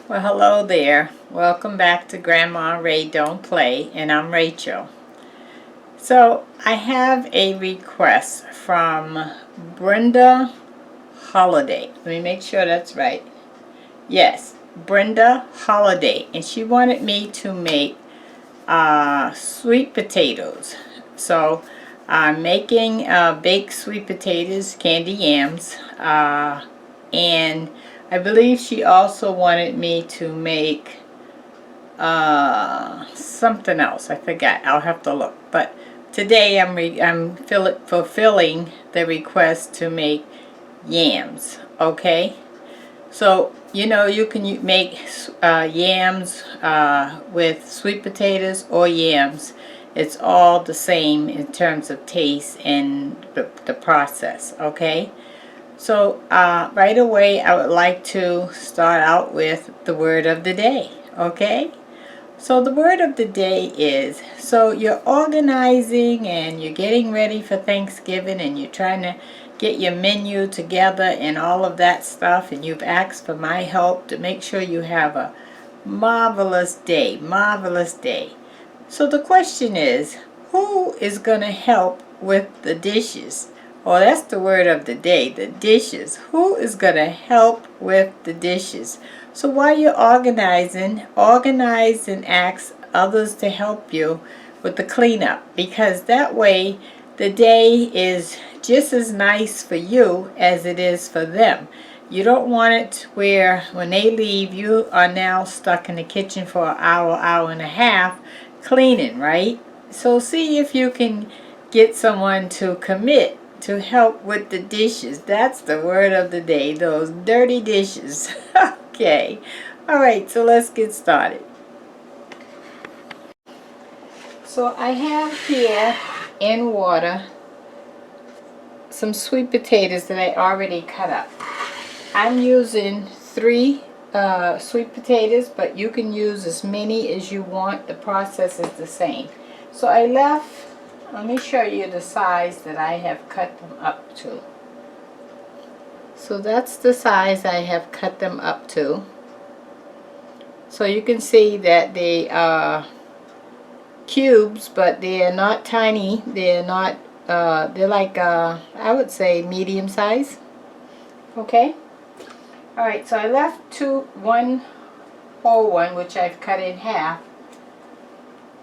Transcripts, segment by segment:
Well, hello there. Welcome back to Grandma Ray Don't Play, and I'm Rachel. So, I have a request from Brenda Holiday. Let me make sure that's right. Yes, Brenda Holiday, and she wanted me to make sweet potatoes. So, I'm making baked sweet potatoes, candy yams, and I believe she also wanted me to make something else. I forgot. I'll have to look. But today I'm fulfilling the request to make yams. Okay. So you can make yams with sweet potatoes or yams. It's all the same in terms of taste and the process. Okay. So right away I would like to start out with the word of the day. Okay. So the word of the day is, so you're organizing and you're getting ready for Thanksgiving and you're trying to get your menu together and all of that stuff, and you've asked for my help to make sure you have a marvelous day, marvelous day. So the question is, who is going to help with the dishes? Oh, that's the word of the day, the dishes. Who is going to help with the dishes? So while you're organizing, organize and ask others to help you with the cleanup, because that way the day is just as nice for you as it is for them. You don't want it where when they leave, you are now stuck in the kitchen for an hour, hour and a half cleaning, right? So see if you can get someone to commit to help with the dishes. That's the word of the day, those dirty dishes. Okay. Alright, so let's get started. So I have here in water some sweet potatoes that I already cut up. I'm using 3 sweet potatoes, but you can use as many as you want. The process is the same. So I left, let me show you the size that I have cut them up to. So that's the size I have cut them up to. So you can see that they are cubes, but they're not tiny. They're not, they're like, I would say medium size. Okay. Alright, so I left one whole one, which I've cut in half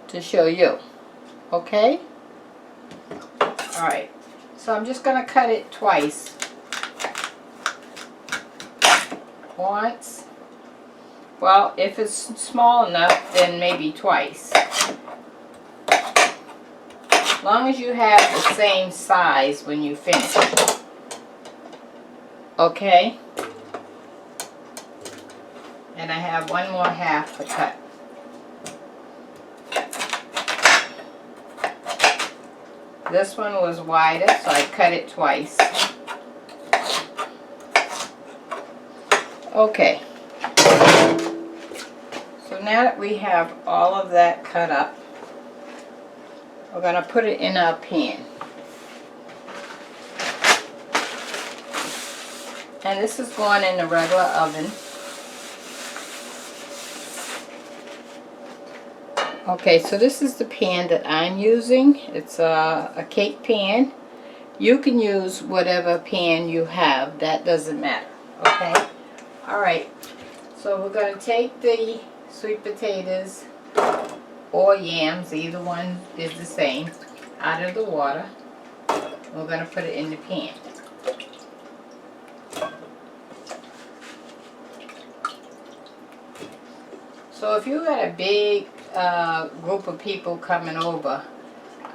to show you. Okay. Alright, so I'm just going to cut it twice. Once. Well, if it's small enough, then maybe twice. As long as you have the same size when you finish. Okay? And I have one more half to cut. This one was wider, so I cut it twice. Okay. So now that we have all of that cut up, we're going to put it in our pan. And this is going in the regular oven. Okay, so this is the pan that I'm using. It's a cake pan. You can use whatever pan you have. That doesn't matter. Okay? Alright, so we're going to take the sweet potatoes or yams, either one is the same, out of the water. We're going to put it in the pan. So if you got a big group of people coming over,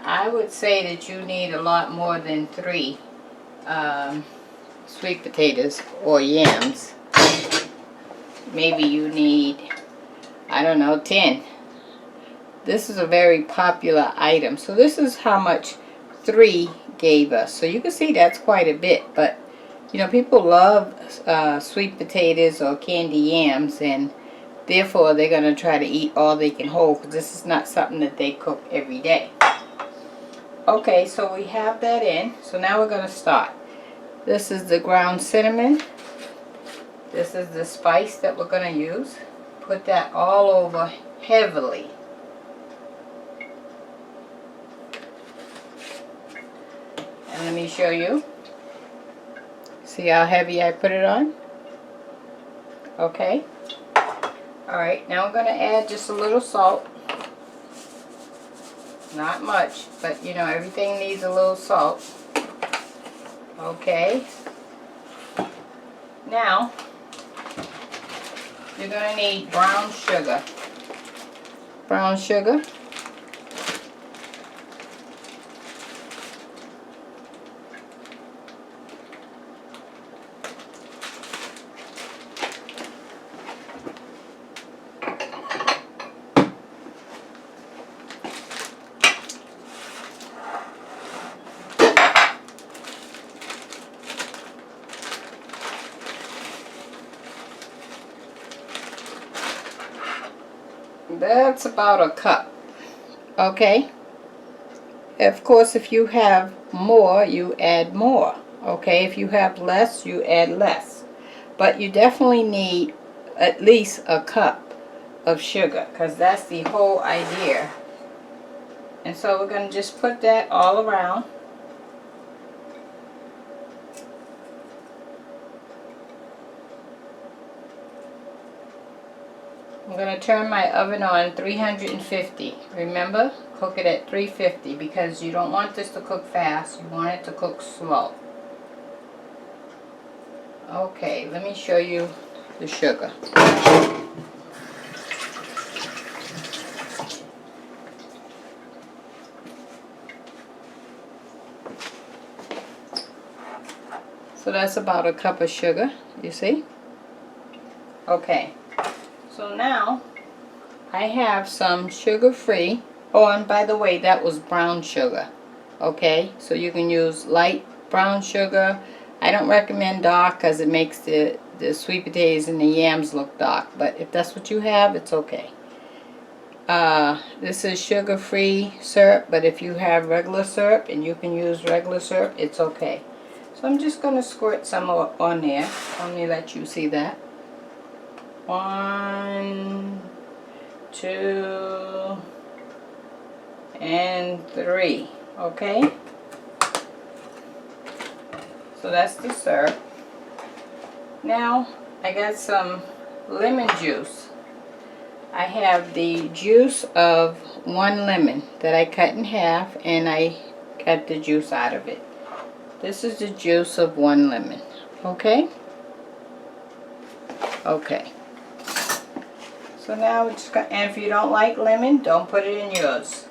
I would say that you need a lot more than 3 sweet potatoes or yams. Maybe you need, I don't know, 10. This is a very popular item. So this is how much 3 gave us. So you can see that's quite a bit. But, people love sweet potatoes or candy yams, and therefore they're going to try to eat all they can hold, because this is not something that they cook every day. Okay, so we have that in. So now we're going to start. This is the ground cinnamon. This is the spice that we're going to use. put that all over heavily. And let me show you. See how heavy I put it on? Okay. Alright, now I'm going to add just a little salt. Not much, but you know, everything needs a little salt. Okay. Now, you're going to need brown sugar. Brown sugar. That's about a cup. Okay. Of course, if you have more, you add more. Okay. If you have less, you add less. But you definitely need at least a cup of sugar, because that's the whole idea. And so we're going to just put that all around. I'm going to turn my oven on 350. Remember, cook it at 350 because you don't want this to cook fast. You want it to cook slow. Okay, let me show you the sugar. So that's about a cup of sugar, you see? Okay. So now, I have some sugar-free. Oh, and by the way, that was brown sugar. Okay, so you can use light brown sugar. I don't recommend dark because it makes the sweet potatoes and the yams look dark. But if that's what you have, it's okay. This is sugar-free syrup, but if you have regular syrup and you can use regular syrup, it's okay. So I'm just going to squirt some on there. Let me let you see that. 1, 2, and 3. Okay? So that's the syrup. Now, I got some lemon juice. I have the juice of 1 lemon that I cut in half, and I cut the juice out of it. This is the juice of 1 lemon. Okay? Okay. So now we're just and if you don't like lemon, don't put it in yours.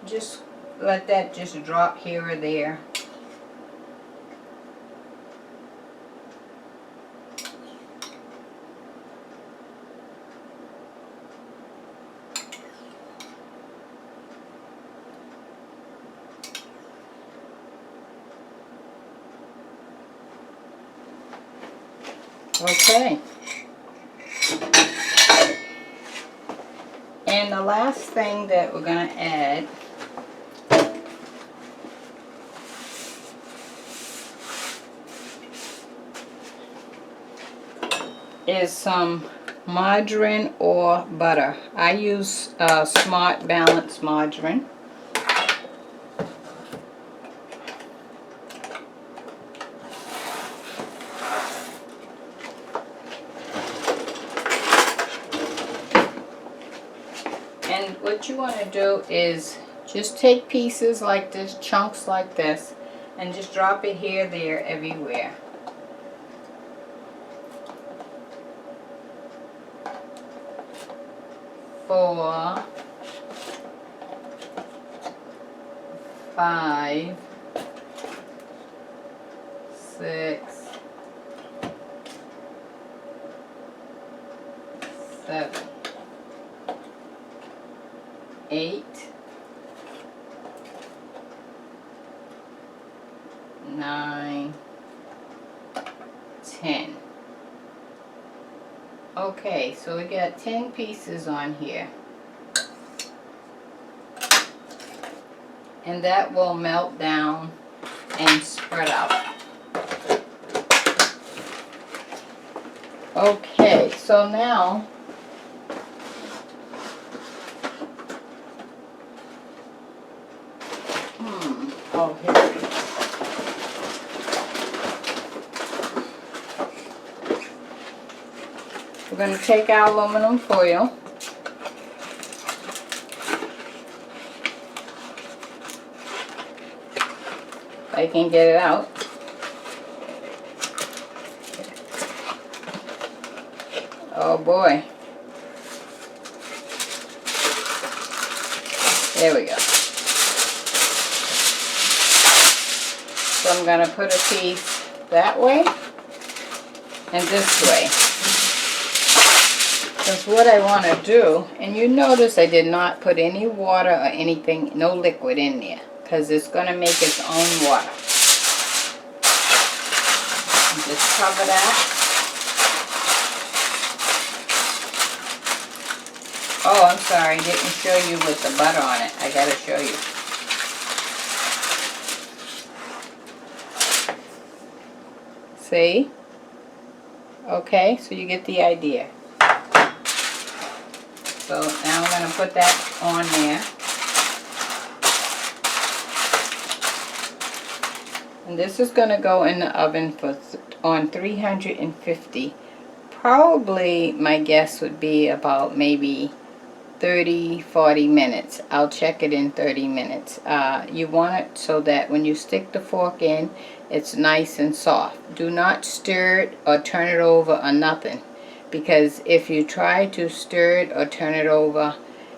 Just let that just drop here or there. Okay. And the last thing that we're going to add is some margarine or butter. I use Smart Balance margarine. And what you want to do is just take pieces like this, chunks like this, and just drop it here, there, everywhere. Four, 5, 6, 7, 8, 9, 10. Okay, so we got 10 pieces on here. And that will melt down and spread out. Okay, so now Oh, here it is. We're going to take our aluminum foil. If I can get it out. Oh boy. There we go. So I'm going to put a piece that way and this way. Because what I want to do, and you notice I did not put any water or anything, no liquid in there. Because it's going to make its own water. And just cover that. Oh, I'm sorry, I didn't show you with the butter on it. I gotta show you. See? Okay, so you get the idea. So now I'm gonna put that on there. And this is gonna go in the oven for on 350. Probably my guess would be about maybe 30-40 minutes. I'll check it in 30 minutes. You want it so that when you stick the fork in, it's nice and soft. Do not stir it or turn it over or nothing, because if you try to stir it or turn it over,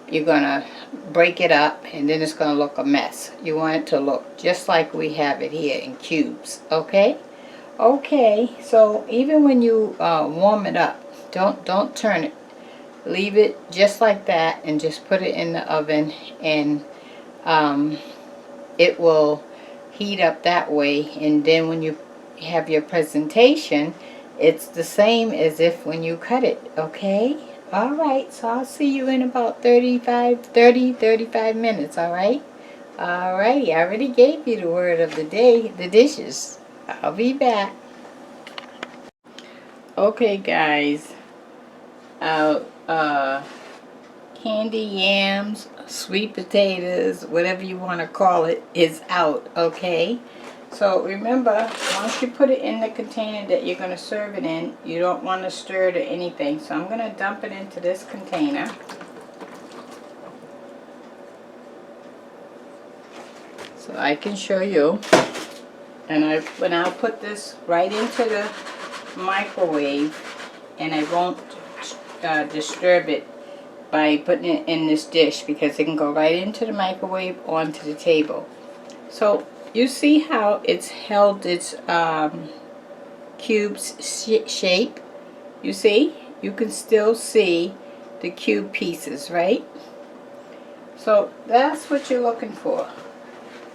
you're gonna break it up and then it's gonna look a mess. You want it to look just like we have it here in cubes. Okay? Okay, so even when you warm it up, don't turn it. Leave it just like that and just put it in the oven, and it will heat up that way. And then when you have your presentation, it's the same as if when you cut it. Okay? Alright, so I'll see you in about 35 minutes. Alright? Alrighty, I already gave you the word of the day, the dishes. I'll be back. Okay guys, candy yams, sweet potatoes, whatever you want to call it, is out. Okay, so remember, once you put it in the container that you're going to serve it in, you don't want to stir it or anything. So I'm going to dump it into this container. So I can show you. And when I'll put this right into the microwave, and I won't disturb it by putting it in this dish, because it can go right into the microwave onto the table. So you see how it's held its cubes shape? You see? You can still see the cube pieces, right? So that's what you're looking for.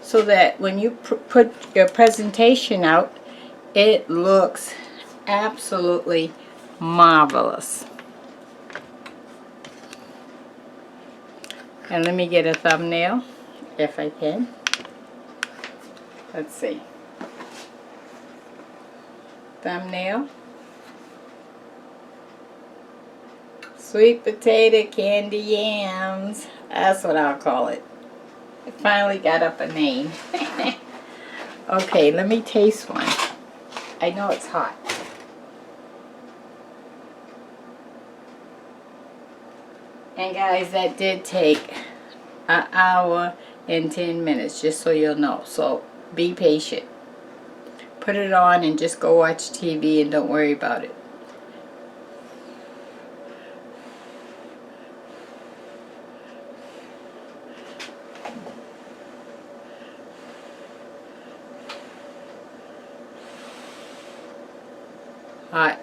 So that when you put your presentation out, it looks absolutely marvelous. And let me get a thumbnail, if I can. Let's see. Thumbnail. Sweet potato candy yams. That's what I'll call it. I finally got up a name. Okay, let me taste one. I know it's hot. And guys, that did take an hour and 10 minutes, just so you'll know. So be patient. Put it on and just go watch TV and don't worry about it. Hot.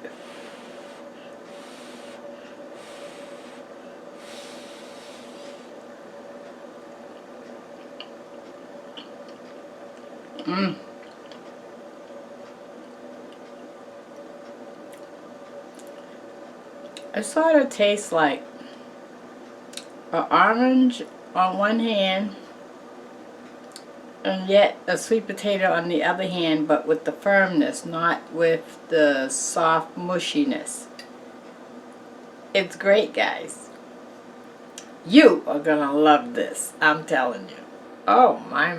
It sort of tastes like an orange on one hand and yet a sweet potato on the other hand, but with the firmness, not with the soft mushiness. It's great, guys. You are gonna love this, I'm telling you. Oh my.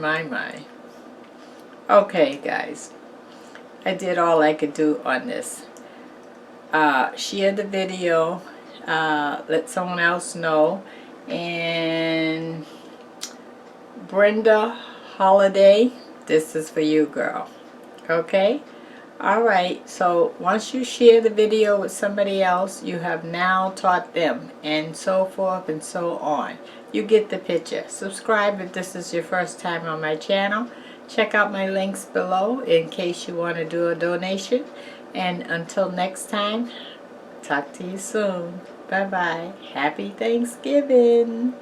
Okay, guys. I did all I could do on this. Share the video. Let someone else know. And Brenda Holiday, this is for you, girl. Okay? Alright, so once you share the video with somebody else, you have now taught them, and so forth and so on. You get the picture. Subscribe if this is your first time on my channel. Check out my links below in case you want to do a donation. And until next time, talk to you soon. Bye-bye. Happy Thanksgiving.